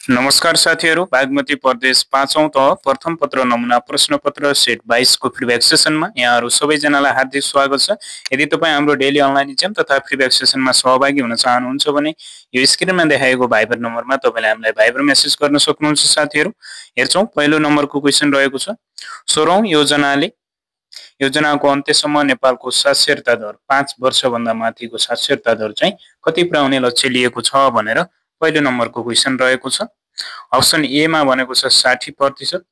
नमस्कार साथीहरु, बागमती प्रदेश 5औं तह प्रथम पत्र नमुना प्रश्नपत्र सेट 22 को फिडब्याक सेसनमा यहाँहरु सबैजनालाई हार्दिक स्वागत छ। यदि तपाई हाम्रो डेली अनलाइन एक्जाम तथा फिडब्याक सेसनमा सहभागी हुन चाहनुहुन्छ भने यो स्क्रिनमा देखाएको भाइबर नम्बरमा तपाईले हामीलाई भाइबर मेसेज गर्न सक्नुहुन्छ साथीहरु। हेर्छौं, पहिलो नम्बरको क्वेशन रहेको छ। 16औं योजनाको अन्त्यसम्म नेपालको साक्षरता दर 5 वर्षभन्दा माथिको साक्षरता दर चाहिँ कति पुर्याउने लक्ष्य लिएको छ भनेर पहिलो नम्बरको क्वेशन रहेको छ। अप्सन ए मा भनेको छ 60%,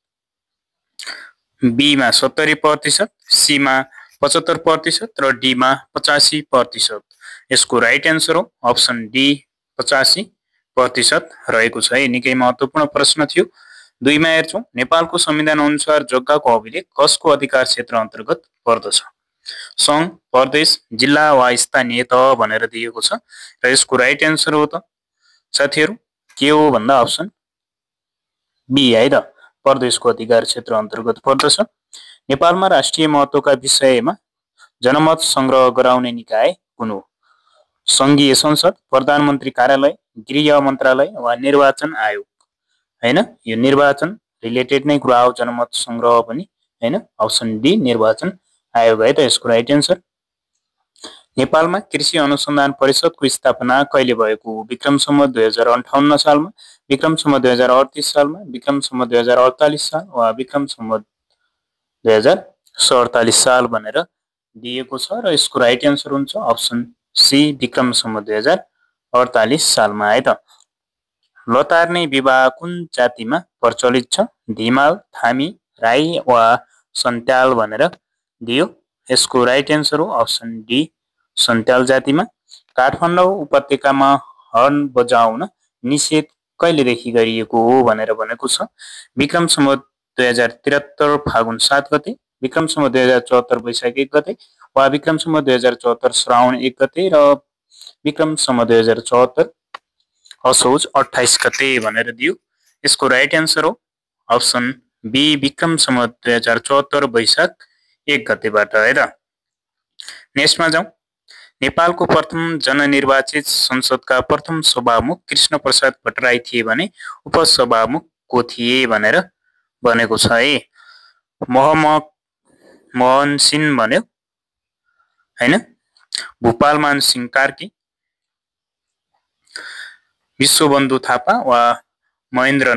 बी मा 70%, सी मा 75% र डी मा 85%। यसको राइट एन्सर हो अप्सन डी 85% रहेको छ। निकै महत्त्वपूर्ण प्रश्न थियो। 2 मा हेर्छौं, नेपालको संविधान अनुसार जग्गाको अभिलेख कसको अधिकार क्षेत्र अन्तर्गत पर्दछ? संघ, प्रदेश, जिल्ला वा स्थानीय तह भनेर दिएको छ र यसको राइट एन्सर हो त साथीहरु के हो भन्दा अप्सन बी है त, प्रदेशको अधिकार क्षेत्र अन्तर्गत पर्दछ। नेपालमा राष्ट्रिय महत्त्वका विषयमा जनमत संग्रह गराउने निकाय कुन हो? संघीय संसद, प्रधानमन्त्री कार्यालय, गृह मन्त्रालय वा निर्वाचन आयोग? हैन, यो निर्वाचन रिलेटेड नै कुरा हो, जनमत संग्रह पनि हैन। अप्सन डी निर्वाचन आयोग है त यसको राइट एन्सर। नेपालमा कृषि अनुसन्धान परिषदको स्थापना कहिले भएको हो? विक्रम सम्वत 2058 सालमा, विक्रम सम्वत 2038 सालमा, विक्रम सम्वत 2048 साल वा विक्रम सम्वत 2047 साल भनेर दिएको छ र यसको राइट एन्सर हुन्छ अप्सन सी विक्रम सम्वत 2048 सालमा है त। लतार्ने विवाह कुन जातिमा प्रचलित छ? धिमाल, थामी, राई वा सन्त्याल भनेर दियो। यसको राइट एन्सर हो अप्सन डी सन्त्याल जातिमा। काठमाडौँ उपत्यकामा हर्न बजाउन निषेध कहिलेदेखि गरिएको हो भनेर भनेको छ? विक्रम सम्वत 2073 फागुन 7 गते, विक्रम सम्वत 2074 वैशाख 1 गते वा विक्रम सम्वत 2074 श्रावण 1 गते र विक्रम सम्वत 2074 असोज 28 गते भनेर दियो। यसको राइट एन्सर हो अप्सन बी विक्रम सम्वत 2074 वैशाख 1 गतेबाट है त। नेक्स्टमा जाउँ। नेपालको प्रथम जननिर्वाचित संसदका प्रथम सभामुख कृष्ण प्रसाद भट्टराई थिए भने उपसभामुख को थिए भनेर भनेको छ है। मोहन सिंह भन्यो हैन, भूपालमान सिंह कार्की, विश्वबन्धु थापा वा महेन्द्र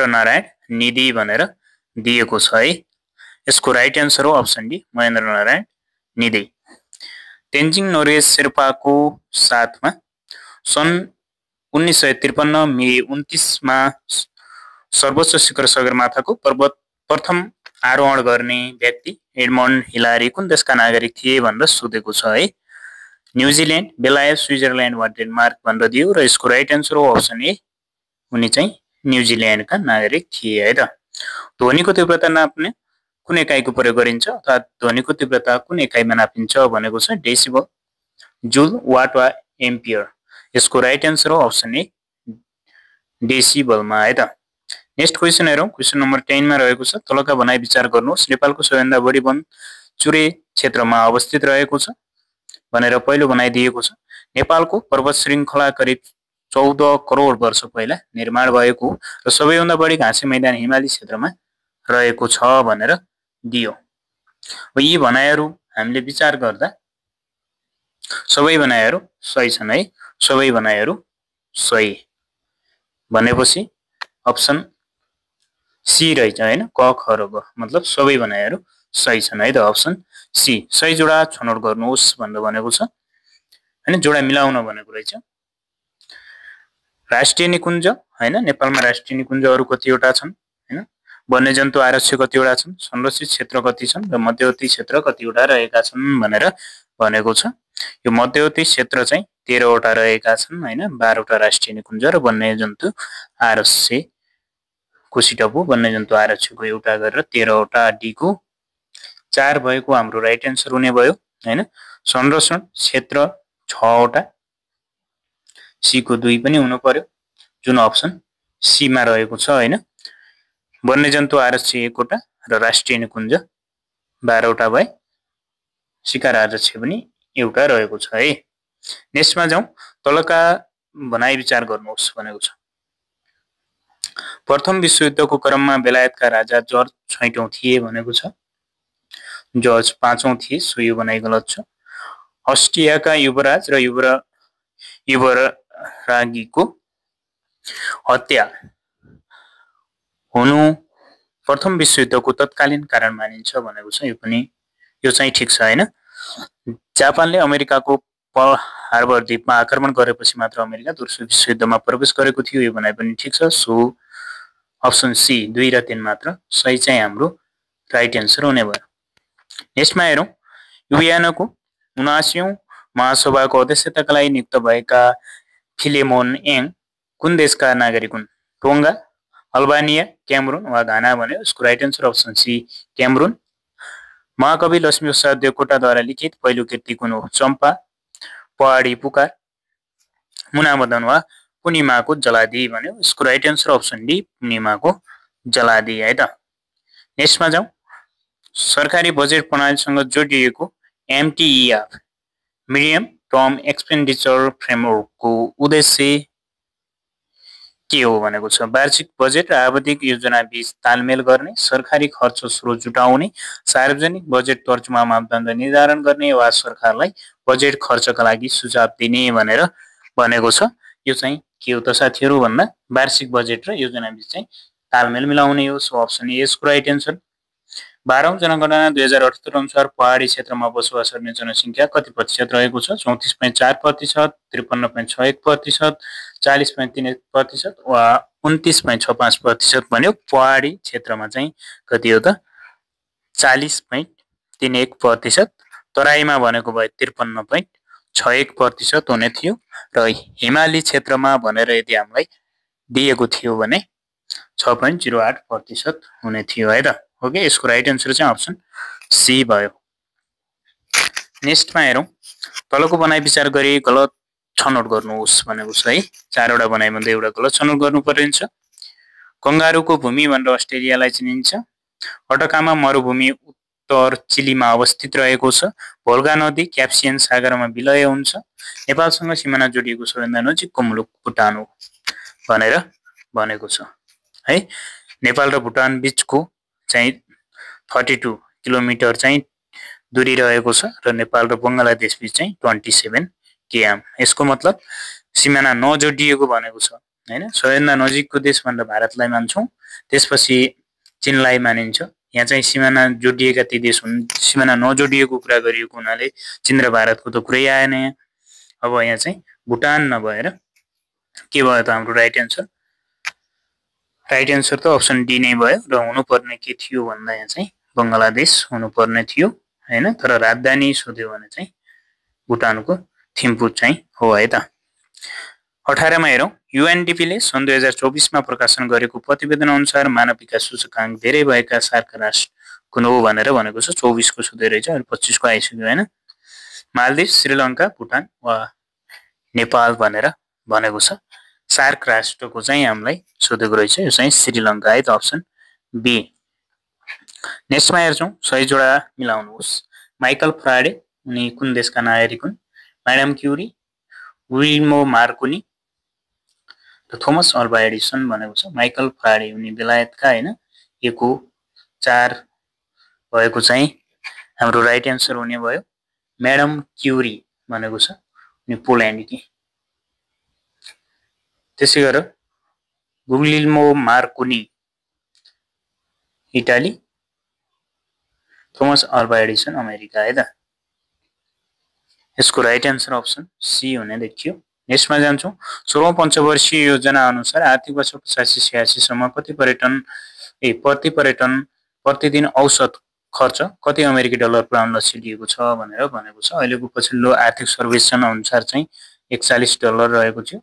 नारायण निधि भनेर दिएको छ है। यसको राइट एन्सर हो अप्सन डी महेन्द्र नारायण निधि। तेन्जिङ नोर्गे शेर्पाको साथमा सन् 1953 मे 29 मा सर्वोच्च शिखर सगरमाथाको पर्वत प्रथम आरोहण गर्ने व्यक्ति एडमन्ड हिलारी कुन देशका नागरिक थिए भनेर सोधेको छ है। न्युजिल्यान्ड, बेलायत, स्विजरल्यान्ड वा डेनमार्क भनेर दियो र यसको राइट एन्सर हो अप्सन ए उनी चाहिँ न्युजिल्यान्डका नागरिक थिए है त। ध्वनिको तीव्रता नाप्ने कुन एकाइको प्रयोग गरिन्छ अथवा ध्वनिको तीव्रता कुन एकाइमा नापिन्छ भनेको छ? डेसिबल, जुल, वाट वा एम्पियर? यसको राइट एन्सर हो अप्सन ए डेसिबलमा है त। नेक्स्ट क्वेशन हेरौँ। क्वेशन नम्बर 10 मा रहेको छ। तलका भनाइ विचार गर्नुहोस्। नेपालको सबैभन्दा बढी वन चुरे क्षेत्रमा अवस्थित रहेको छ भनेर पहिलो भनाइ दिएको छ। नेपालको पर्वत श्रृङ्खला करिब 14 करोड वर्ष पहिला निर्माण भएको र सबैभन्दा बढी घाँसे मैदान हिमाली क्षेत्रमा रहेको छ भनेर दियो। यी भनाइहरू हामीले विचार गर्दा सबै भनाइहरू सही छन् है। सबै भनाइहरू सही भनेपछि अप्सन सी रहेछ हैन, क ख र ग मतलब सबै भनाइहरू सही छन् है त। Option C. सही जोडा छनौट गर्नुहोस् भनेर भनेको छ हैन, जोडा मिलाउन भनेको रहेछ। राष्ट्रिय निकुञ्ज हैन, नेपालमा राष्ट्रिय निकुञ्जहरू कतिवटा छन् हैन, वन्यजन्तु आरक्ष्य कतिवटा छन्, संरक्षित क्षेत्र कति छन् र मध्यवर्ती क्षेत्र कतिवटा रहेका छन् भनेर भनेको छ। यो मध्यवर्ती क्षेत्र चाहिँ 13 वटा रहेका छन् हैन, 12 वटा राष्ट्रिय निकुञ्ज र वन्यजन्तु आरक्ष्य कोसीटपु वन्यजन्तु आरक्ष्यको एउटा गरेर 13 वटा, डी को 4 भएको हाम्रो राइट एन्सर हुने भयो हैन। संरक्षण क्षेत्र 6 वटा, सी को 2 पनि हुनु पर्यो जुन अप्सन सी मा रहेको छ हैन। वन्यजन्तु आरक्ष्य 1 वटा र राष्ट्रिय निकुञ्ज 12 वटा भए शिकार आरक्ष्य पनि एउटा रहेको छ है। नेक्स्टमा जाउँ। तलका भनाइ विचार गर्नुहोस् भनेको छ। प्रथम विश्वयुद्धको क्रममा बेलायतका राजा जर्ज 6औं थिए भनेको छ। जर्ज 5औं थिए, सो यो भनाइ गलत छ। अस्ट्रियाका युवराज र युवरागीको हत्या हुनु प्रथम विश्वयुद्धको तत्कालीन कारण मानिन्छ भनेको छ। यो चाहिँ ठिक छ हैन। जापानले अमेरिकाको पर्ल हार्बर द्वीपमा आक्रमण गरेपछि मात्र अमेरिका दोस्रो विश्वयुद्धमा प्रवेश गरेको थियो, यो भनाइ पनि ठिक छ। सो अप्सन सी 2 र 3 मात्र सही चाहिँ हाम्रो राइट एन्सर हुने भयो। नेक्स्टमा हेरौँ, युएनको 79औं महासभाको अध्यक्षताका लागि नियुक्त भएका फिलेमोन याङ कुन देशका नागरिक हुन्? टोङ्गा, अल्बानिया, क्यामरुन वा घाना भन्यो। यसको right answer option C Cameron. महाकवि लक्ष्मीप्रसाद देवकोटाद्वारा लिखित पहिलो कृति कुन हो? चम्पा, पहाडी पुकार, मुनामदन वा पूर्णिमाको जलादी भन्यो। यसको राइट एन्सर अप्सन डी पूर्णिमाको जलादी है त। नेक्स्टमा जाउँ, सरकारी बजेट प्रणालीसँग जोडिएको एमटिइएफ मिडियम टर्म एक्सपेन्डिचर फ्रेमवर्कको उद्देश्य के हो भनेको छ? वार्षिक बजेट र आवधिक योजना बीच तालमेल गर्ने, सरकारी खर्च स्रोत जुटाउने, सार्वजनिक बजेट तर्जुमा मापदण्ड निर्धारण गर्ने वा सरकारलाई बजेट खर्चका लागि सुझाव दिने भनेर भनेको छ। यो चाहिँ के हो त साथीहरु भन्दा वार्षिक बजेट र योजना बीच चाहिँ तालमेल मिलाउने हो। सो अप्सन ए यसको राइट एन्सर। 12औं जनगणना 2078 अनुसार पहाडी क्षेत्रमा बसोबास गर्ने जनसङ्ख्या कति प्रतिशत रहेको छ? 34.4%, 53.61%, 40.31% वा 29.65% भन्यो। पहाडी क्षेत्रमा चाहिँ कति हो त? 40.31%, तराईमा भनेको भए 53.61% हुने थियो र हिमाली क्षेत्रमा भनेर यदि हामीलाई दिएको थियो भने 6.08% हुने थियो है त। ओके, यसको राइट एन्सर चाहिँ अप्सन सी भयो। नेक्स्टमा हेरौँ, तलको बनाइ विचार गरी गलत छनौट गर्नुहोस् भनेको छ है। 4वटा बनाइ मध्ये एउटा गलत छनौट गर्नु पर्छ। कंगारुको भूमि भनेर अस्ट्रेलियालाई चिनिन्छ। अटकामा मरुभूमि उत्तर चिलीमा अवस्थित रहेको छ। भोल्गा नदी क्यास्पियन सागरमा विलय हुन्छ। नेपालसँग सिमाना जोडिएको सबैभन्दा नजिकको मुलुक भुटान हो भनेर भनेको छ है। नेपाल र भुटान बीचको चाहिँ 32 किलोमिटर चाहिँ दूरी रहेको छ र नेपाल र बंगलादेश बीच चाहिँ 27 km। यसको मतलब सिमाना नजोडिएको भनेको छ हैन। सबैभन्दा नजिकको देश भनेर भारतलाई मान्छौं, त्यसपछि चीनलाई मानिन्छ। यहाँ चाहिँ सिमाना जोडिएका ती देश हुन्। सिमाना नजोडिएको कुरा गरिएको हुनाले चीन र भारतको त कुरै आएन यहाँ। अब यहाँ चाहिँ भुटान नभएर के भयो त हाम्रो राइट एन्सर? राइट एन्सर त अप्सन डी नै भयो र हुनुपर्ने के थियो भन्दा यहाँ चाहिँ बंगलादेश हुनुपर्ने थियो हैन। तर राजधानी सोध्यो भने चाहिँ भुटानको थिम्पू चाहिँ हो है त। 18 मा हेरौँ, युएनडीपीले सन् 2024 मा प्रकाशन गरेको प्रतिवेदन अनुसार मानव विकास सूचकांक धेरै भएका सार्क राष्ट्र कुन हो भनेर भनेको छ। 24 को सोधे रहेछ, अहिले 25 को आइसक्यो हैन। मालदिव, श्रीलङ्का, भुटान वा नेपाल भनेर भनेको छ। सार्क राष्ट्रको चाहिँ हामीलाई सोधेको रहेछ, यो चाहिँ श्रीलङ्का है त, अप्सन बी। नेक्स्टमा हेर्छौं, सही जोडा मिलाउनुहोस्। माइकल फ्याराडे उनी कुन देशका नागरिक हुन्? म्याडम क्युरी, विल्मो मार्कोनी र थोमस अल्वा एडिसन भनेको छ। माइकल फ्याराडे उनी बेलायतका हैन। यो 4 भएको चाहिँ हाम्रो राइट एन्सर हुने भयो। म्याडम क्युरी भनेको छ उनी पोल्यान्डकी। त्यसै गरेर Guglielmo Markovnikov Italy, Thomas Alva Edison America है त। यसको राइट एन्सर अप्सन सी हुने देखियो। नेक्स्टमा जान्छौं, 16औं पञ्चवर्षीय योजना अनुसार आर्थिक वर्ष 85-86 सम्म प्रतिदिन औसत खर्च कति अमेरिकी डलर पुर्याउन लक्ष्य लिएको छ भनेर भनेको छ। अहिलेको पछिल्लो आर्थिक सर्वेक्षण अनुसार चाहिँ $41 रहेको थियो।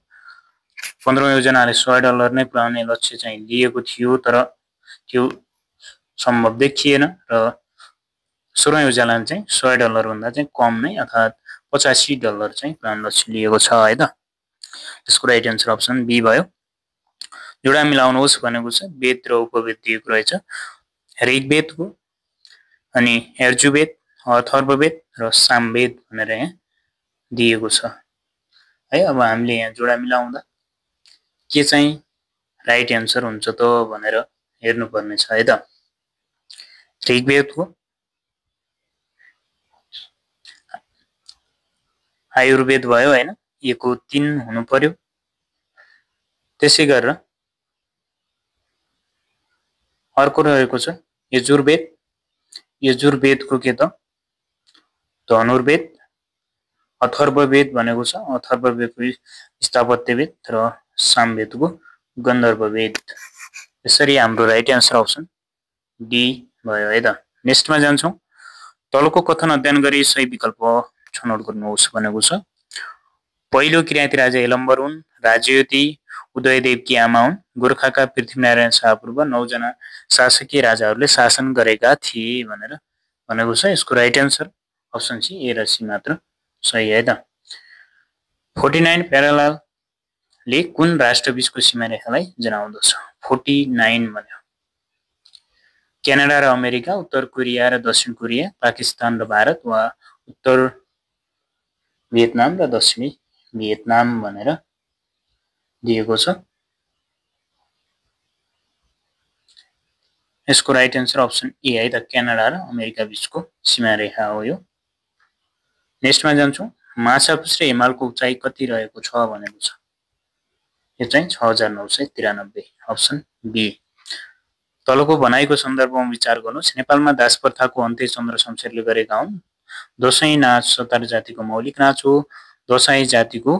15औं योजनाले $100 नै पुर्याउने लक्ष्य चाहिँ लिएको थियो, तर त्यो सम्भव देखिएन र 16औं योजनाले चाहिँ $100 भन्दा चाहिँ कम नै अर्थात् $85 चाहिँ पुर्याउने लक्ष्य लिएको छ है त। यसको राइट एन्सर अप्सन बी भयो। जोडा मिलाउनुहोस् भनेको छ। वेद र उपवेद दिएको रहेछ। ऋग्वेदको अनि यजुर्वेद, अथर्ववेद र सामवेद भनेर यहाँ दिएको छ है। अब हामीले यहाँ जोडा मिलाउँदा के चाहिँ राइट एन्सर हुन्छ त भनेर हेर्नुपर्ने छ है त। ऋग्वेदको आयुर्वेद भयो हैन, यो 3 हुनु पर्यो। त्यसै गरेर अर्को रहेको छ यजुर्वेद। यजुर्वेदको के त धनुर्वेद, अथर्ववेद भनेको छ, अथर्ववेदको स्थापत्यवेद र सामवेदको गन्धर्ववेद। यसरी हाम्रो राइट एन्सर अप्सन डी भयो है त। नेक्स्टमा जान्छौँ। तलको कथन अध्ययन गरी सही विकल्प छनौट गर्नुहोस् भनेको छ। पहिलो किराँती राजा यलम्बर हुन्, राज्यवती उदयदेवकी आमा हुन्, गोर्खाका पृथ्वीनारायण शाहपूर्व 9 जना शासकीय राजाहरूले शासन गरेका थिए भनेर भनेको छ। यसको राइट एन्सर अप्सन सी ए र सी मात्र सही है त। 49 प्यारालालले कुन राष्ट्रबीचको सीमारेखालाई जनाउँदछ? 49 भन्यो क्यानाडा र अमेरिका, उत्तर कोरिया र दक्षिण कोरिया, पाकिस्तान र भारत वा उत्तर भियतनाम र दक्षिणी भियतनाम भनेर दिएको छ। यसको राइट एन्सर अप्सन ए है त, क्यानाडा र अमेरिका बीचको सीमारेखा हो यो। नेक्स्टमा जान्छौँ। माछापुच्छ्रे हिमालको उचाइ कति रहेको छ भनेको छ। यो चाहिँ 6993, अप्सन बी। तलको भनाइको सन्दर्भमा विचार गर्नुहोस्। नेपालमा दास प्रथाको अन्त्य चन्द्र शमशेरले गरेका हुन्। दशैं नाच सतार जातिको मौलिक नाच हो। दशैं जातिको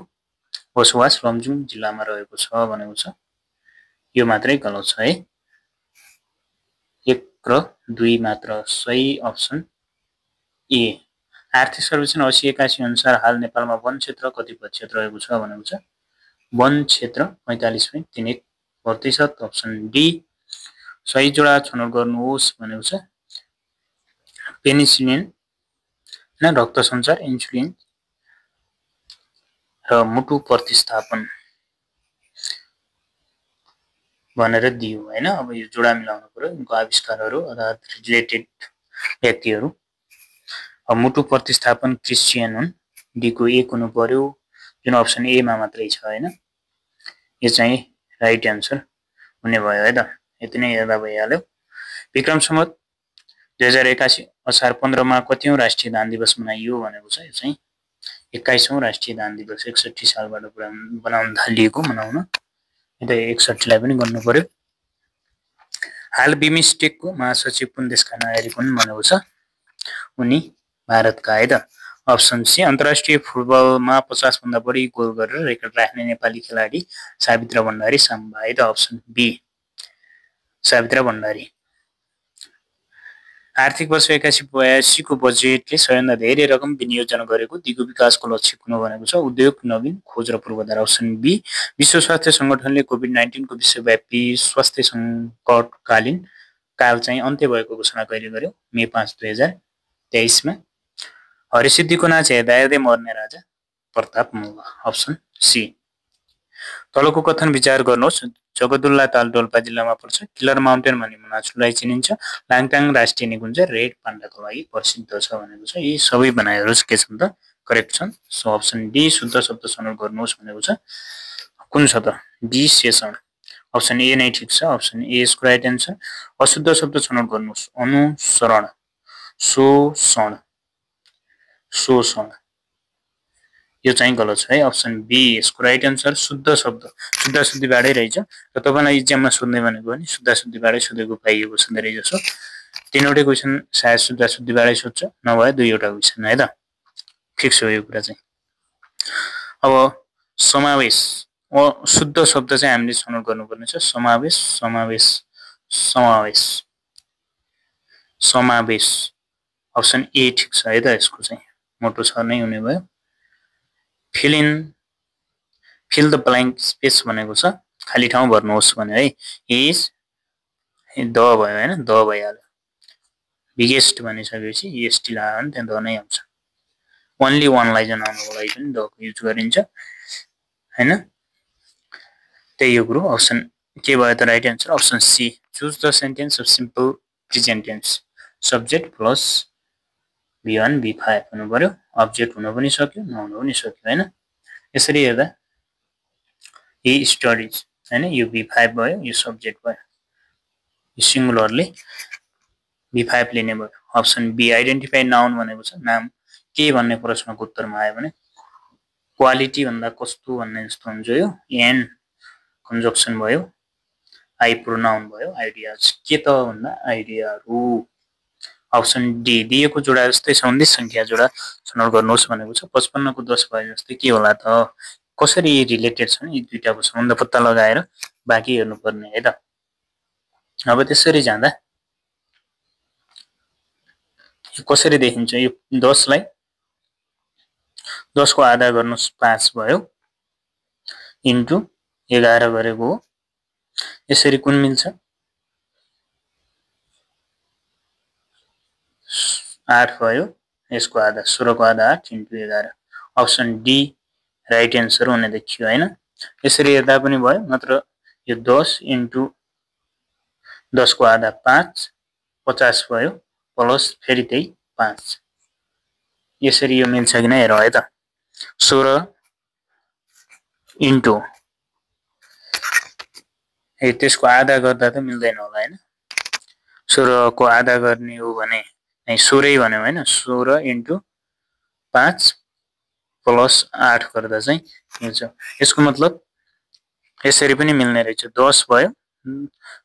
बसोबास लमजुङ जिल्लामा रहेको छ भनेको छ। यो मात्रै गलत छ है। 1 र 2 मात्र सही, अप्सन ए। आर्थिक सर्वेक्षण 8081 अनुसार हाल नेपालमा वन क्षेत्र कति प्रतिशत रहेको छ भनेको छ। वन क्षेत्र 45.31%, अप्सन डी। सही जोडा छनौट गर्नुहोस् भनेको छ। पेनिसिलिन न रक्त सञ्चार, इन्सुलिन र मुटु प्रतिस्थापन भनेर दियो हैन। अब यो जोडा मिलाउनु पर्यो, यिनको आविष्कारहरू अथवा रिलेटेड व्यक्तिहरू। अब मुटु प्रतिस्थापन क्रिस्चियन हुन्, डी को 1 हुनु पर्यो, जुन अप्सन ए मा मात्रै छ हैन। यो चाहिँ राइट एन्सर हुने भयो है त। यति नै हेर्दा भइहाल्यो। विक्रम सम्वत 2081 असार 15 मा कतिौं राष्ट्रिय दान दिवस मनाइयो भनेको छ। यो चाहिँ 21औं राष्ट्रिय दान दिवस 61 सालबाट बनाउन थालिएको मनाउन। यो त 61 लाई पनि गर्नु पर्यो। हाल बिमस्टेकको महासचिव कुन देशका नागरिक हुन् भनेको छ। उनी भारतका है त, अप्सन सी। अन्तर्राष्ट्रिय फुटबलमा 50 भन्दा बढी गोल गरेर रेकर्ड राख्ने नेपाली खेलाडी सावित्र भण्डारी साम्बा है त, अप्सन बी सावित्र भण्डारी। आर्थिक वर्ष 81-82 को बजेटले सबैभन्दा धेरै रकम विनियोजन गरेको दिगो विकासको लक्ष्य कुन हो भनेको छ। उद्योग, नवीन खोज र पूर्वाधार, अप्सन बी। विश्व स्वास्थ्य संगठनले कोभिड-19 को विश्वव्यापी स्वास्थ्य सङ्कटकालीन काल चाहिँ अन्त्य भएको घोषणा कहिले गर्यो? मे 5, 2023 मा। हरिसिद्धिको नाच हेर्दा हेर्दै मर्ने राजा प्रताप मल्ल, अप्सन सी। तलको कथन विचार गर्नुहोस्। जगदुल्ला ताल डोल्पा जिल्लामा पर्छ। किलर माउन्टेन भन्ने माछुलाई चिनिन्छ। लाङटाङ राष्ट्रिय निकुञ्ज रेड पाण्डाको लागि प्रसिद्ध छ भनेको छ। यी सबै भनाइहरू के छन् त? करेक्ट छन्। सो अप्सन डी शुद्ध शब्द छनौट गर्नुहोस् भनेको छ। कुन छ त? बी शेषण, अप्सन ए नै ठिक छ, अप्सन ए यसको राइट एन्सर। अशुद्ध शब्द छनौट गर्नुहोस्। अनुसरण, शोषण, शोषण, यो चाहिँ गलत छ है, अप्सन बी यसको राइट एन्सर। शुद्ध शब्द शुद्ध शुद्धिबाटै रहेछ र तपाईलाई इक्जाममा सोध्ने भनेको पनि शुद्ध शुद्धिबाटै सोधेको पाइएको छ धेरै जसो। 3वटै क्वेशन सायद शुद्ध शुद्धिबाटै सोध्छ, नभए 2वटा क्वेशन है त। फिक्स हो यो कुरा चाहिँ। अब समावेश, शुद्ध शब्द चाहिँ हामीले छनौट गर्नुपर्ने छ। समावेश, समावेश, समावेश, समावेश, अप्सन ए ठिक छ है त। यसको चाहिँ मोटो छ नै हुने भयो। फिल द ब्ल्याङ्क स्पेस भनेको छ खाली ठाउँ भर्नुहोस् भने है। इज द भयो हैन, द भइहाल्यो। बिगेस्ट भनिसकेपछि एसटी लाग्यो भने त्यहाँ द नै आउँछ। ओन्ली वानलाई जनाउनको लागि पनि द को युज गरिन्छ हैन। त्यही हो कुरो। अप्सन के भयो त right answer? Option C. Choose the sentence of simple present tense. Subject plus V1 V5 हुनु पर्यो। अब्जेक्ट हुन पनि सक्यो, नहुन पनि सक्यो हैन। यसरी हेर्दा ही स्टडिज हैन यो B5 भयो यो सब्जेक्ट भयो यो सिंगुलरले B5 लिने भयो अप्सन बी आइडेन्टिफाई नाउन भनेको छ नाम के भन्ने प्रश्नको उत्तरमा आयो भने क्वालिटी भन्दा कस्तो भन्ने जस्तो हुन्छ यो एन्ड कन्जक्सन भयो आई प्रोनाउन भयो आइडियाज के त भन्दा आइडियाहरु अप्सन डी दिएको जोडा जस्तै सन्धि संख्या जोडा छनौट गर्नुहोस् भनेको छ 55 को 10 भयो जस्तै के होला त कसरी रिलेटेड छन् यी दुईटाको सम्बन्ध पत्ता लगाएर बाँकी हेर्नु पर्ने है त अब त्यसरी जाँदा कसरी देखिन्छ यो 10 लाई 10 को आधा गर्नुस् 5 भयो इन्टु 11 गरेको हो यसरी कुन मिल्छ 8 भयो यसको आधा 16 को आधा 8 into 11 option D right answer हुने देखियो हैन यसरी हेर्दा पनि भयो मात्र यो 10 इन्टु 10 को आधा 5 50 भयो प्लस फेरि त्यही 5 यसरी यो मिल्छ कि नै हेरौ है त 16 इन्टु त्यसको आधा गर्दा त मिल्दैन होला हैन 16 को आधा गर्ने हो भने 16 भन्यो हैन 16 इन्टु 5 प्लस 8 गर्दा चाहिँ मिल्छ यसको मतलब यसरी पनि मिल्ने रहेछ 10 भयो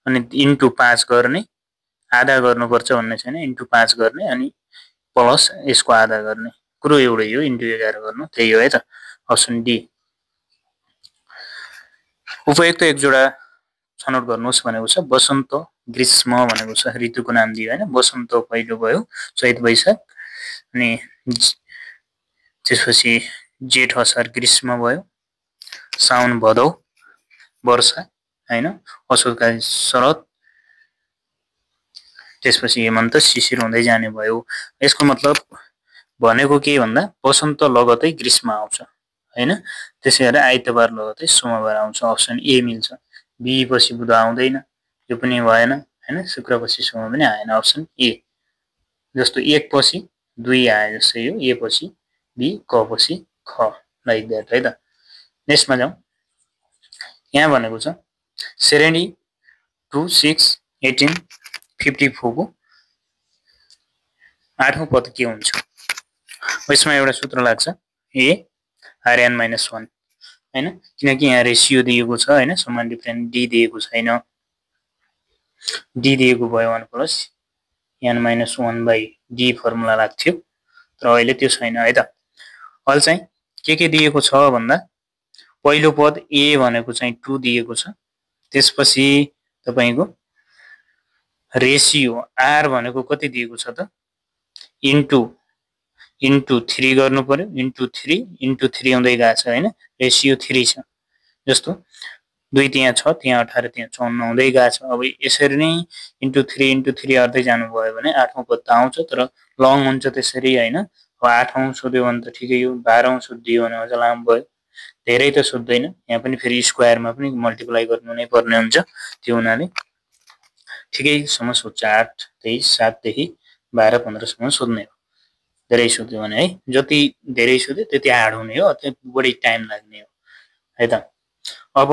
अनि इन्टु 5 गर्ने आधा गर्नुपर्छ भन्ने छैन इन्टु 5 गर्ने अनि प्लस यसको आधा गर्ने कुरो एउटै हो इन्टु 11 गर्नु त्यही हो है त अप्सन डी उपयुक्त एक जोडा छनौट गर्नुहोस् भनेको छ वसन्त ग्रीष्म भनेको छ ऋतुको नाम दियो हैन वसन्त पहिलो भयो चैत वैशाख अनि त्यसपछि जेठ असार ग्रीष्म भयो साउन भदौ वर्षा हैन असोज कार्तिक शरद त्यसपछि हेमन्त शिशिर हुँदै जाने भयो यसको मतलब भनेको के भन्दा वसन्त लगतै ग्रीष्म आउँछ हैन त्यसैगरी आइतबार लगतै सोमबार आउँछ अप्सन ए मिल्छ बी पछि बुध आउँदैन यो पनि भएन हैन शुक्र पछि सोम पनि आएन अप्सन ए जस्तो 1 पछि 2 आए जस्तै यो ए पछि बी क पछि ख लाइक दैट है त नेक्स्टमा जाउँ यहाँ भनेको छ 72 2 6 18 54 को 8औं पद के हुन्छ यसमा एउटा सूत्र लाग्छ ए आरएन माइनस 1 हैन किनकि यहाँ रेशियो दिएको छ हैन समान डिफरेन्ट डी दिएको छैन डी दिएको भयो 1 plus n minus 1 by d formula लाग्थ्यो तर अहिले त्यो छैन है त अहिले चाहिँ के दिएको छ भन्दा पहिलो पद ए भनेको चाहिँ 2 दिएको छ त्यसपछि तपाईको रेशियो आर भनेको कति दिएको छ त इन्टु 3 गर्नु पर्यो इन्टु 3 हुँदै गएको छ हैन रेशियो 3 छ जस्तो 2 त्यहाँ छ त्यहाँ 18 त्यहाँ 54 हुँदै गएको छ अब यसरी नै इन्टु 3 गर्दै जानु भयो भने 8औं पद त आउँछ तर लङ हुन्छ त्यसरी हैन अब 8औं सोध्यो भने त ठिकै हो 12औं सोधियो भने अझ लामो भयो धेरै त सोध्दैन यहाँ पनि फेरि स्क्वायरमा पनि मल्टिप्लाई गर्नु नै पर्ने हुन्छ त्यो हुनाले ठिकै सम्म सोध्छ 8 23 7 देखि 12 15 सम्म सोध्ने हो धेरै सोध्यो भने है जति धेरै सोध्यो त्यति हार्ड हुने हो त्यति बढी टाइम लाग्ने हो है त अब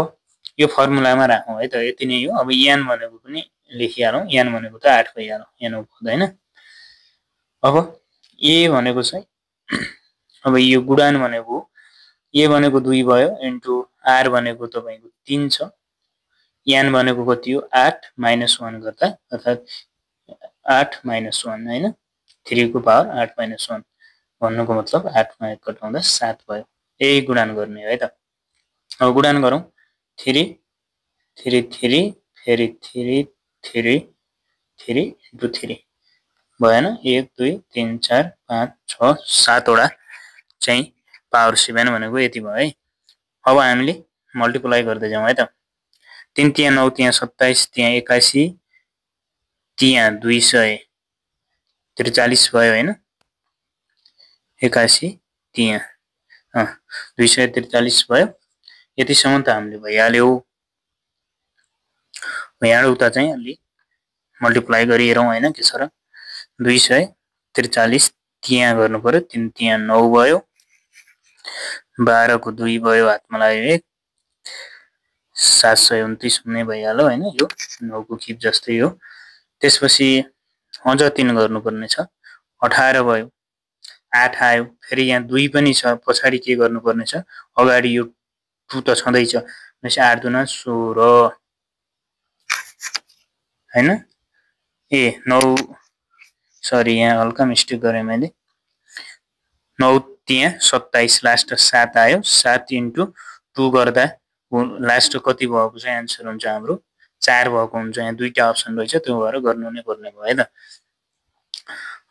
यो फर्मुलामा राखौं है त यति नै हो अब n भनेको पनि लेखिहालौं n भनेको त 8 भइहाल्यो n पद हैन अब a भनेको चाहिँ अब यो गुणान भनेको a भनेको 2 भयो इन्टु r भनेको तपाईको 3 छ n भनेको कति हो 8 माइनस 1 गर्दा अर्थात 8 माइनस 1 हैन 3 को पावर 8 माइनस 1 भन्नुको मतलब 8 मा 1 घटाउँदा 7 भयो यही गुणान गर्ने है त अब गुणान गरौं 3 3 3 फेरि 3 3 3 इन्टु 3 भएन 1 2 3 4 5 6 7 वटा चाहिँ पावर 7 भनेको यति भयो है अब हामीले मल्टिप्लाई गर्दै जाउँ है त 3 त्यहाँ 9 त्यहाँ 27 त्यहाँ 81 त्यहाँ 243 भयो हैन 81 त्यहाँ 243 भयो यतिसम्म त हामीले भइहाल्यो यहाँ उता चाहिँ अलि मल्टिप्लाई गरिहेरौं हैन के छ र 243 त्यहाँ गर्नु पर्यो 3 त्यहाँ 9 भयो 12 को 2 भयो हातमा लाग्यो 1 729 हुने भइहाल्यो हैन यो 9 को किप जस्तै हो त्यसपछि अझ 3 गर्नुपर्ने छ 18 भयो 8 आयो फेरि यहाँ 2 पनि छ पछाडी के गर्नुपर्ने छ अगाडि यो 2 त छँदैछ भनेपछि 8 दुना 16 हैन ए 9 सरी यहाँ हल्का मिस्टेक गरे मैले 9 त्यहाँ 27 लास्ट 7 आयो 7 इन्टु 2 गर्दा लास्ट कति भएको चाहिँ आन्सर हुन्छ हाम्रो 4 भएको हुन्छ यहाँ दुईटा अप्सन रहेछ त्यो भएर गर्नु नै पर्ने भयो है त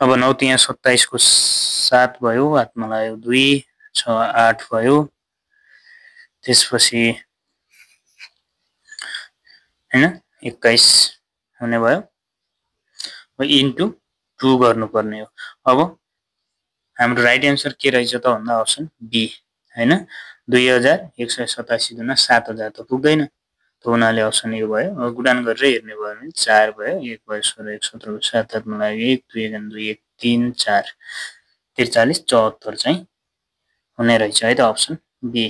अब 9 त्यहाँ 27 को 7 भयो हातमा लाग्यो 2 6 8 भयो त्यसपछि हैन 21 हुने भयो अब इन्टु 2 गर्नुपर्ने हो अब हाम्रो राइट आन्सर के रहेछ त भन्दा अप्सन बी हैन 2187 दुना 7000 त पुग्दैन त हुनाले अप्सन ए भयो अब गुणान गरेर हेर्ने भयो भने 4 भयो 1 भयो 16 1 17 7 हातमा लाग्यो 1 2 1 2 1 3 4 43 74 चाहिँ हुने रहेछ है त अप्सन बी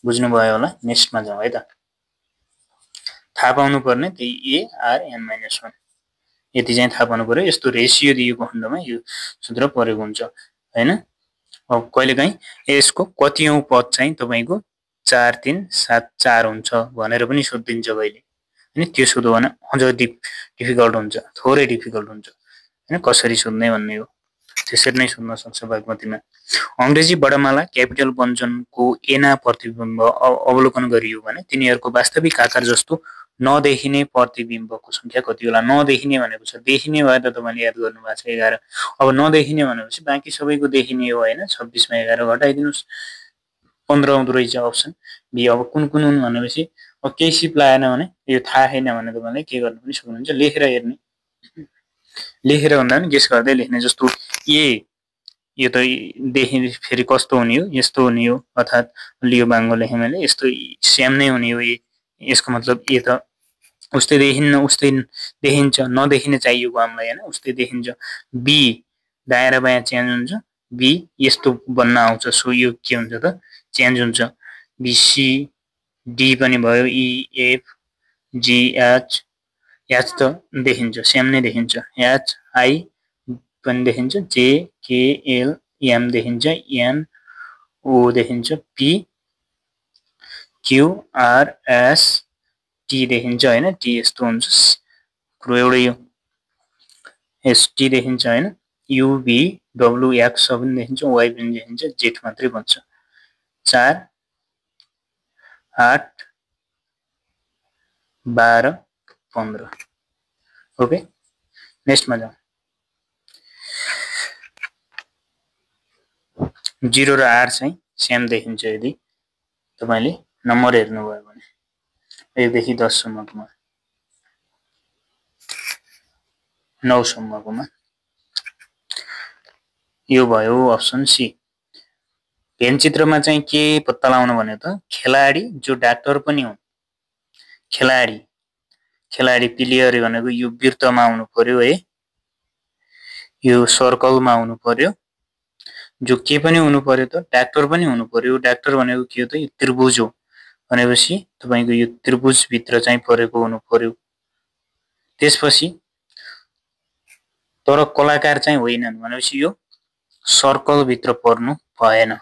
बुझ्नु भयो होला नेक्स्टमा जाउँ है त थाहा पाउनु पर्ने त्यही ए आर एन माइनस 1 यति चाहिँ थाहा पाउनु पर्यो यस्तो रेसियो दिएको खण्डमा यो सूत्र प्रयोग हुन्छ हैन अब कहिलेकाहीँ यसको कतिऔं पद चाहिँ तपाईको 4 3 7 4 हुन्छ भनेर पनि सोधिन्छ कहिले हैन त्यो सोध्यो भने अझ डिफिकल्ट हुन्छ थोरै डिफिकल्ट हुन्छ हैन कसरी सोध्ने भन्ने हो त्यसरी नै सोध्न सक्छ बागमतीमा अंग्रेजी वर्णमाला क्यापिटल व्यञ्जनको एना प्रतिबिम्ब अवलोकन गरियो भने तिनीहरूको वास्तविक आकार जस्तो नदेखिने प्रतिबिम्बको संख्या कति होला नदेखिने भनेको छ देखिने भए त तपाईले याद गर्नु भएको छ 11 अब नदेखिने भनेपछि बाँकी सबैको देखिने हो हैन 26 मा 11 घटाइदिनुस् 15 आउँदो रहेछ अप्सन बी अब कुन कुन हुन् भनेपछि अब केही सिप लागेन भने यो थाहा छैन भने तपाईले के गर्नु पनि सक्नुहुन्छ लेखेर हेर्ने लेखेर भन्दा पनि गेस गर्दै लेख्ने जस्तो ए यो त देखि फेरि कस्तो हुने हो यस्तो हुने हो अर्थात लियो बाङ्गो लेखे मैले यस्तो सेम नै हुने हो यसको मतलब ए त उस्तै देखिन्न उस्तै देखिन्छ नदेखिने चाहिएको हामीलाई हैन उस्तै देखिन्छ बी दायाँ र बायाँ चेन्ज हुन्छ बी यस्तो बन्न आउँछ सो यो के हुन्छ त चेन्ज हुन्छ बी सी डी पनि भयो E F G H H त देखिन्छ सेम नै देखिन्छ एच आई पनि देखिन्छ जे के एल एम देखिन्छ एन ओ देखिन्छ P Q R S T देखिन्छ हैन टी यस्तो हुन्छ कुरो एउटै हो एसटी देखिन्छ हैन युभी डब्लु एक्स पनि देखिन्छ वाइ पनि देखिन्छ जेड मात्रै बन्छ 4 8 12 15 ओके नेक्स्टमा जाउँ 0 र 8 चाहिँ सेम देखिन्छ यदि तपाईले नम्बर हेर्नुभयो भने 1 देखि 10 सम्मकोमा 9 सम्मकोमा यो भयो अप्सन सी भेन चित्रमा चाहिँ के पत्ता लगाउन भने त खेलाडी जो डाक्टर पनि हुन् खेलाडी प्लेयर भनेको यो वृत्तमा आउनु पर्यो है यो सर्कलमा आउनु पर्यो जो के पनि हुनु पर्यो त डाक्टर पनि हुनु पर्यो डाक्टर भनेको के हो त यो त्रिभुज हो भनेपछि तपाईको यो त्रिभुज भित्र चाहिँ परेको हुनु पर्यो त्यसपछि तर कलाकार चाहिँ होइनन् भनेपछि यो सर्कल भित्र पर्नु भएन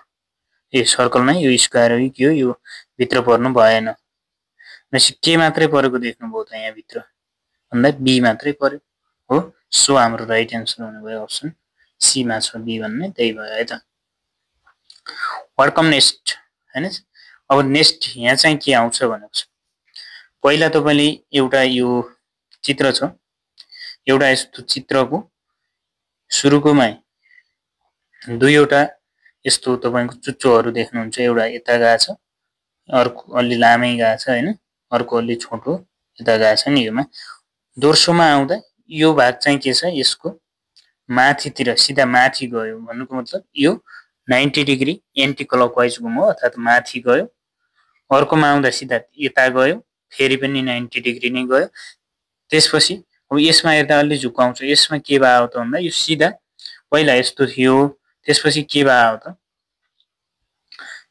ए सर्कल नै यो स्क्वायर हो के हो यो भित्र पर्नु भएन भनेपछि के मात्रै परेको देख्नुभयो त यहाँ भित्र भन्दा बी मात्रै पर्यो हो सो हाम्रो राइट आन्सर हुने भयो अप्सन सी मा छ बी भन्ने त्यही भयो है त वेलकम नेक्स्ट हैन अब नेक्स्ट यहाँ चाहिँ के आउँछ भनेको छ पहिला तपाईले एउटा यो चित्र छ एउटा यस्तो चित्रको सुरुकोमै दुईवटा यस्तो तपाईको चुच्चोहरु देख्नुहुन्छ एउटा यता गएको छ अर्को अलि लामै गएको छ हैन अर्को अलि छोटो यता गएको छ नि योमा दोस्रोमा आउँदा यो भाग चाहिँ के छ यसको माथितिर सिधा माथि गयो भन्नुको मतलब यो 90 डिग्री एन्टी क्लकवाइज घुम्यो अर्थात माथि गयो अर्कोमा आउँदा सिधा यता गयो फेरि पनि 90 डिग्री नै गयो त्यसपछि अब यसमा हेर्दा अलि झुकाउँछ यसमा के भयो त भन्दा यो सिधा पहिला यस्तो थियो त्यसपछि के भयो त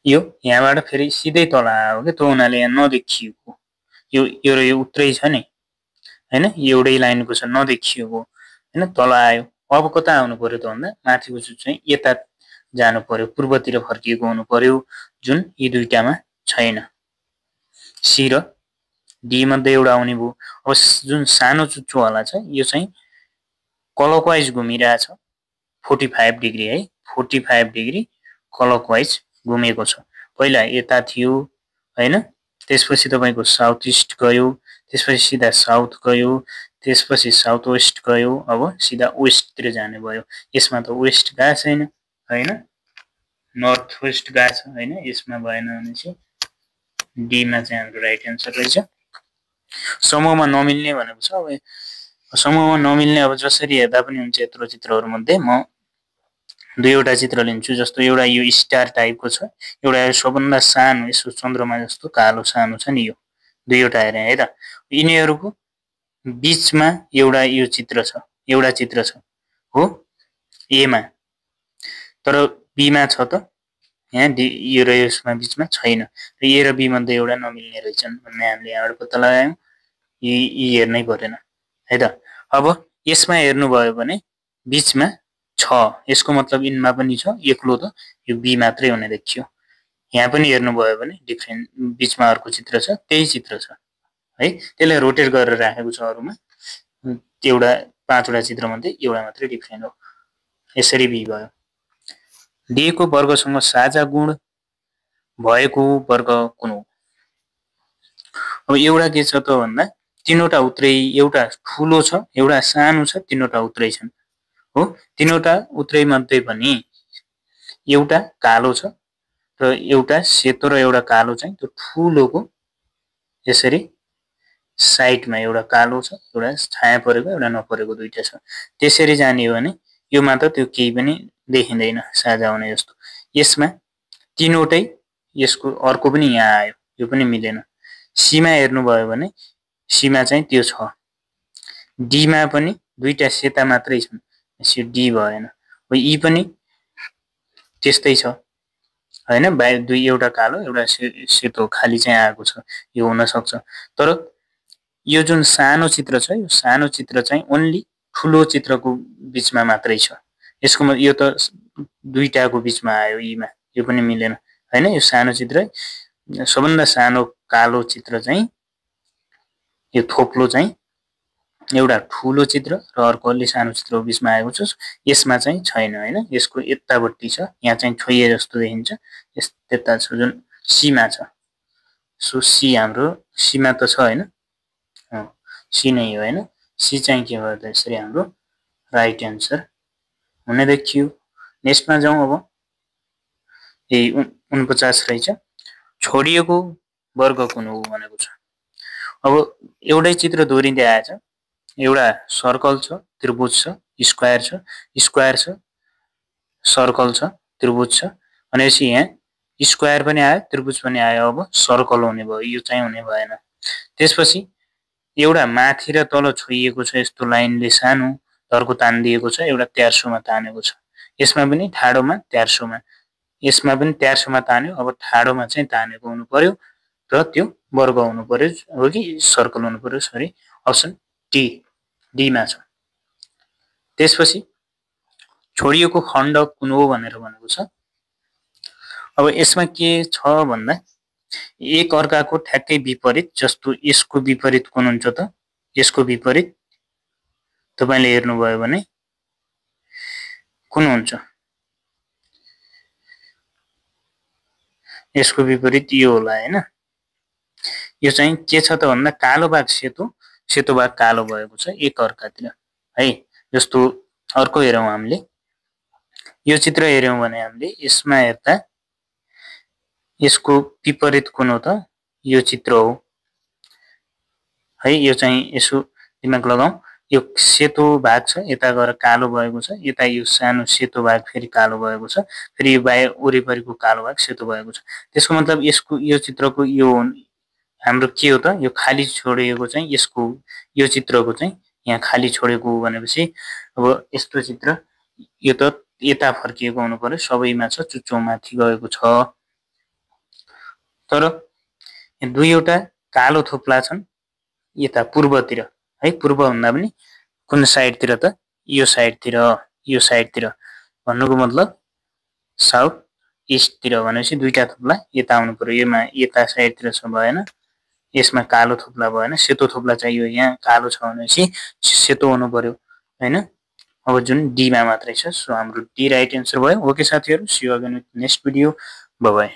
यो यहाँबाट फेरि सिधै तल आयो के त्यो हुनाले यहाँ नदेखिएको यो यो र यो उत्रै छ नि हैन एउटै लाइनको छ नदेखिएको हैन तल आयो अब कता आउनु पर्यो त भन्दा माथिको चुच चाहिँ यता जानु पर्यो पूर्वतिर फर्किएको हुनु पर्यो जुन यी दुईटामा छैन सी र डी मध्ये एउटा आउने भयो अब जुन सानो चुच्चो वाला छ यो चाहिँ क्लकवाइज घुमिरहेछ 45 डिग्री है 45 डिग्री क्लकवाइज घुमेको छ पहिला यता थियो हैन त्यसपछि तपाईको साउथ ईस्ट गयो त्यसपछि सिधा साउथ गयो त्यसपछि साउथ वेस्ट गयो अब सिधा वेस्ट तिर जाने भयो यसमा त वेस्ट गएको छैन हैन नर्थ वेस्ट गएको छ हैन यसमा भएन भने चाहिँ डी मा चाहिँ हाम्रो राइट आन्सर रहेछ समूहमा नमिल्ने भनेको छ अब समूहमा नमिल्ने अब जसरी हेर्दा पनि हुन्छ यत्रो चित्रहरु मध्ये म दुईवटा चित्र लिन्छु जस्तो एउटा यो स्टार टाइपको छ एउटा सबभन्दा सानो यसो चन्द्रमा जस्तो कालो सानो छ नि यो दुईवटा हेरे है त यिनीहरुको बीचमा एउटा यो चित्र छ एउटा चित्र छ हो ए मा तर बी मा छ त यहाँ डी यो र यसमा बीचमा छैन र ए र बी मध्ये एउटा नमिल्ने रहेछन् भन्ने हामीले यहाँबाट पत्ता लगायौं यी हेर्नै परेन है त अब यसमा हेर्नु भयो भने बीचमा छ यसको मतलब इनमा पनि छ एक्लो त यो बी मात्रै हुने देखियो यहाँ पनि हेर्नु भयो भने डिफरेन्ट बीचमा अर्को चित्र छ त्यही चित्र छ है त्यसले रोटेट गरेर राखेको छ अरुमा एउटा पाँचवटा चित्र मध्ये एउटा मात्रै डिफरेन्ट हो यसरी बी भयो डी को वर्गसँग साझा गुण भएको वर्ग कुन हो अब एउटा के छ त भन्दा तीनवटा उत्रै एउटा ठूलो छ एउटा सानो छ तीनवटा उत्रै छन् हो तीनवटा उत्रै मध्ये पनि एउटा कालो छ र एउटा सेतो र एउटा कालो चाहिँ त्यो ठूलोको यसरी साइडमा एउटा कालो छ एउटा छाया परेको एउटा नपरेको दुईटा छ त्यसरी जाने हो भने यो मात्र त्यो केही पनि देखिदैन साझा हुने जस्तो यसमा तीनवटै यसको अर्को पनि यहाँ आयो यो पनि मिलेन सीमा हेर्नु भयो भने सीमा चाहिँ त्यो छ डी मा पनि दुईटा सेता मात्रै छन् यसो डी भएन हो ई पनि त्यस्तै छ हैन बाहिर दुई एउटा कालो एउटा सेतो खाली चाहिँ आएको छ यो हुन सक्छ तर यो जुन सानो चित्र छ यो सानो चित्र चाहिँ ओन्ली ठूलो चित्रको बीचमा मात्रै छ यसको यो त दुईटाको बीचमा आयो इमा यो पनि मिलेन हैन यो सानो चित्र सबभन्दा सानो कालो चित्र चाहिँ यो थोप्लो चाहिँ एउटा ठूलो चित्र र अर्को अलि सानो चित्रको बीचमा आएको छ यसमा चाहिँ छैन हैन यसको यतापट्टि छ यहाँ चाहिँ छोइए जस्तो देखिन्छ यस त्यता छ जुन सीमा छ सो सी हाम्रो सीमा त छ हैन सी नै हो हैन सी चाहिँ के भयो त यसरी हाम्रो राइट आन्सर हुने देखियो नेक्स्टमा जाउँ अब यही 49 रहेछ छोडिएको वर्ग कुन हो भनेको छ अब एउटै चित्र दोहोरिँदै आएछ एउटा सर्कल छ त्रिभुज छ स्क्वायर छ सर्कल छ त्रिभुज छ भनेपछि यहाँ स्क्वायर पनि आयो त्रिभुज पनि आयो अब सर्कल हुने भयो यो चाहिँ हुने भएन त्यसपछि एउटा माथि र तल छोइएको छ यस्तो लाइनले सानो धर्को तान्दिएको छ एउटा 1300 मा तानेको छ यसमा पनि ठाडोमा 1300 मा यसमा पनि 1300 मा तान्यो अब ठाडोमा चाहिँ तानेको हुनु पर्यो र त्यो वर्ग हुनु पर्यो हो कि सर्कल हुनु पर्यो सरी अप्सन डी मा छ त्यसपछि छोडिएको खण्ड कुन हो भनेर भनेको छ अब यसमा के छ भन्दा एक अर्काको ठ्याक्कै विपरीत जस्तो यसको विपरीत कुन हुन्छ त यसको विपरीत तपाईले हेर्नु भयो भने कुन हुन्छ यसको विपरीत यो होला हैन यो चाहिँ के छ त भन्दा कालो भाग सेतो सेतो भाग कालो भएको छ एक अर्कातिर है जस्तो अर्को हेरौं हामीले यो चित्र हेर्यौं भने हामीले यसमा हेर्दा यसको विपरीत कुन हो त यो चित्र हो है यो चाहिँ यसो दिमाग लगाऊ यो सेतो भाग छ यता गएर कालो भएको छ यता यो सानो सेतो भाग फेरि कालो भएको छ फेरि यो बाहिर वरिपरिको कालो भाग सेतो भएको छ त्यसको मतलब यसको यो चित्रको यो हाम्रो के हो त यो खाली छोडिएको चाहिँ यसको यो चित्रको चाहिँ यहाँ खाली छोडेको हो भनेपछि अब यस्तो चित्र यो त यता फर्किएको हुनु पर्यो सबैमा छ चुच्चो माथि गएको छ तर यहाँ दुईवटा कालो थोप्ला छन् यता पूर्वतिर है, पूर्व भन्दा पनि कुन साइडतिर त यो साइडतिर भन्नुको मतलब साउथ इस्टतिर भनेपछि दुईटा थोप्ला यता आउनु पर्यो, यसमा यता साइडतिर छ भएन, यसमा कालो थोप्ला भएन, सेतो थोप्ला चाहियो, यहाँ कालो छ भनेपछि सेतो हुनु पर्यो हैन। अब जुन डी मा मात्रै छ, सो हाम्रो डी राइट एन्सर भयो। ओके साथीहरु, see you again with next video, bye by.